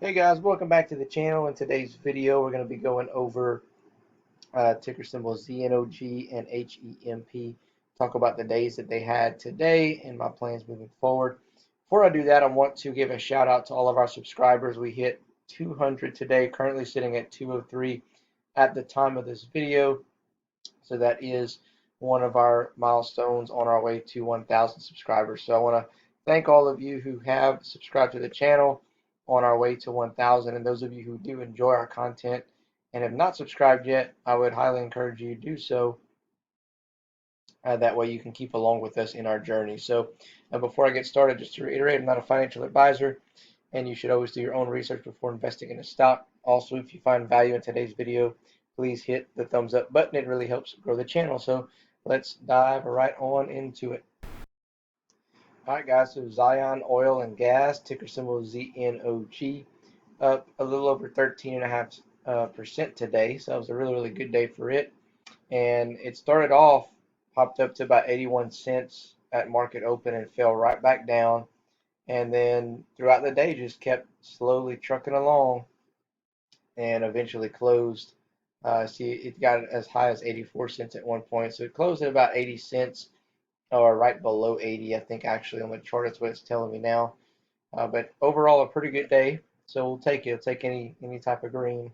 Hey guys, welcome back to the channel. In today's video, we're going to be going over ticker symbols ZNOG and HEMP. Talk about the days that they had today and my plans moving forward. Before I do that, I want to give a shout out to all of our subscribers. We hit 200 today, currently sitting at 203 at the time of this video. So that is one of our milestones on our way to 1,000 subscribers. So I want to thank all of you who have subscribed to the channel on our way to 1,000. And those of you who do enjoy our content and have not subscribed yet, I would highly encourage you to do so. That way you can keep along with us in our journey. So before I get started, just to reiterate, I'm not a financial advisor, and you should always do your own research before investing in a stock. Also, if you find value in today's video, please hit the thumbs up button. It really helps grow the channel. So let's dive right on into it. All right, guys, so Zion Oil and Gas, ticker symbol ZNOG, up a little over 13.5% today. So it was a really good day for it. And it started off, popped up to about 81 cents at market open and fell right back down. And then throughout the day, just kept slowly trucking along and eventually closed. See, it got as high as 84 cents at one point. So it closed at about 80 cents or right below 80, I think, actually, on the chart. That's what it's telling me now. But overall, a pretty good day. So we'll take it. We'll take any type of green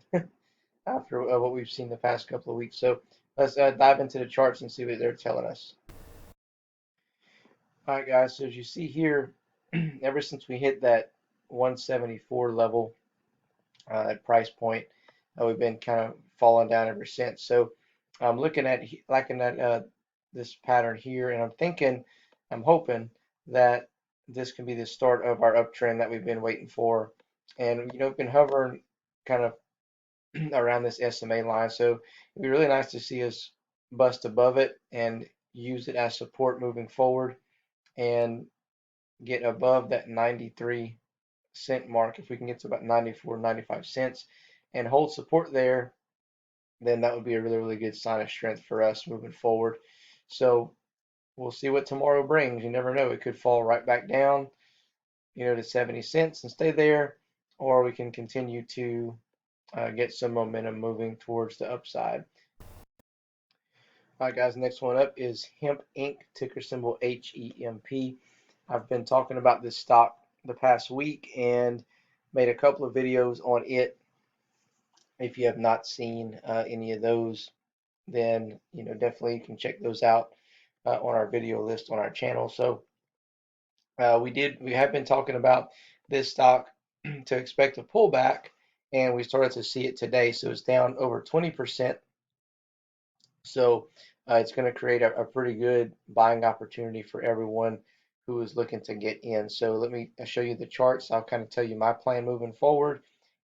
after what we've seen the past couple of weeks. So let's dive into the charts and see what they're telling us. All right, guys. So as you see here, ever since we hit that 174 level at price point, we've been kind of falling down ever since. So I'm looking at this pattern here, and I'm hoping that this can be the start of our uptrend that we've been waiting for. And we've been hovering kind of around this SMA line, so it'd be really nice to see us bust above it and use it as support moving forward and get above that 93 cent mark. If we can get to about 94, 95 cents and hold support there, then that would be a really good sign of strength for us moving forward. So we'll see what tomorrow brings. You never know. It could fall right back down, to 70 cents and stay there, or we can continue to get some momentum moving towards the upside. All right, guys, next one up is Hemp Inc., ticker symbol HEMP. I've been talking about this stock the past week and made a couple of videos on it. If you have not seen any of those, then definitely you can check those out on our video list on our channel. So we have been talking about this stock to expect a pullback, and we started to see it today. So it's down over 20%. So it's going to create a pretty good buying opportunity for everyone who is looking to get in. So let me show you the charts. I'll kind of tell you my plan moving forward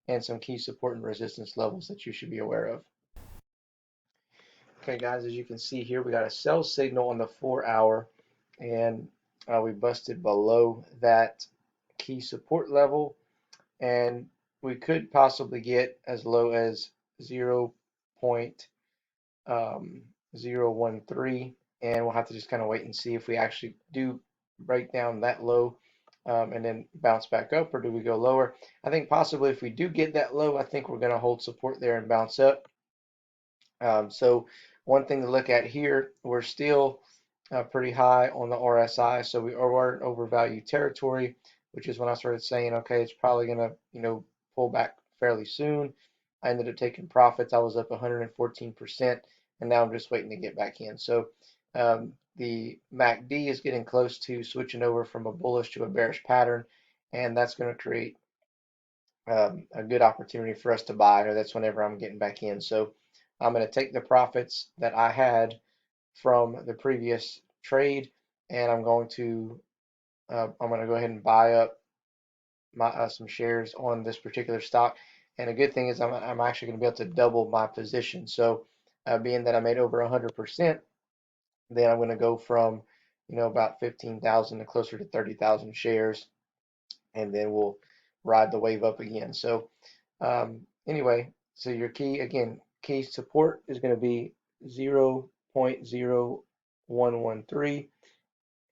and some key support and resistance levels that you should be aware of. Okay, guys, as you can see here, we got a sell signal on the 4-hour, and we busted below that key support level, and we could possibly get as low as 0.013, and we'll have to just kind of wait and see if we actually do break down that low and then bounce back up, or do we go lower? I think possibly if we do get that low, I think we're going to hold support there and bounce up. So one thing to look at here, we're still pretty high on the RSI, so we are in overvalued territory, which is when I started saying, okay, it's probably going to, pull back fairly soon. I ended up taking profits. I was up 114%, and now I'm just waiting to get back in. So the MACD is getting close to switching over from a bullish to a bearish pattern, and that's going to create a good opportunity for us to buy, or that's whenever I'm getting back in. So I'm going to take the profits that I had from the previous trade, and I'm going to go ahead and buy up my some shares on this particular stock. And a good thing is I'm actually going to be able to double my position. So being that I made over 100%, then I'm going to go from about 15,000 to closer to 30,000 shares, and then we'll ride the wave up again. So anyway, so your key support is going to be 0.0113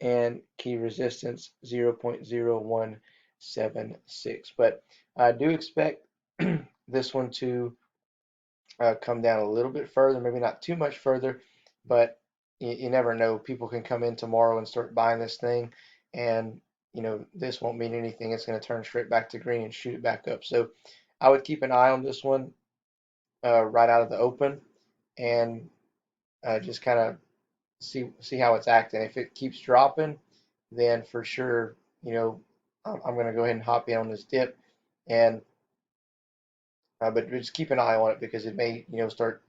and key resistance 0.01 1.76. But I do expect this one to come down a little bit further, maybe not too much further, but you never know. People can come in tomorrow and start buying this thing, and this won't mean anything. It's going to turn straight back to green and shoot it back up. So I would keep an eye on this one right out of the open, and just kind of see how it's acting. If it keeps dropping, then for sure, I'm going to go ahead and hop in on this dip, and but just keep an eye on it because it may start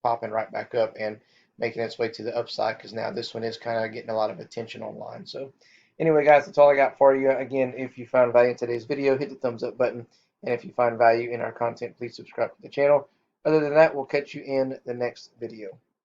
popping right back up and making its way to the upside, because now this one is kind of getting a lot of attention online. So anyway, guys, that's all I got for you. Again, if you found value in today's video, hit the thumbs up button. And if you find value in our content, please subscribe to the channel. Other than that, we'll catch you in the next video.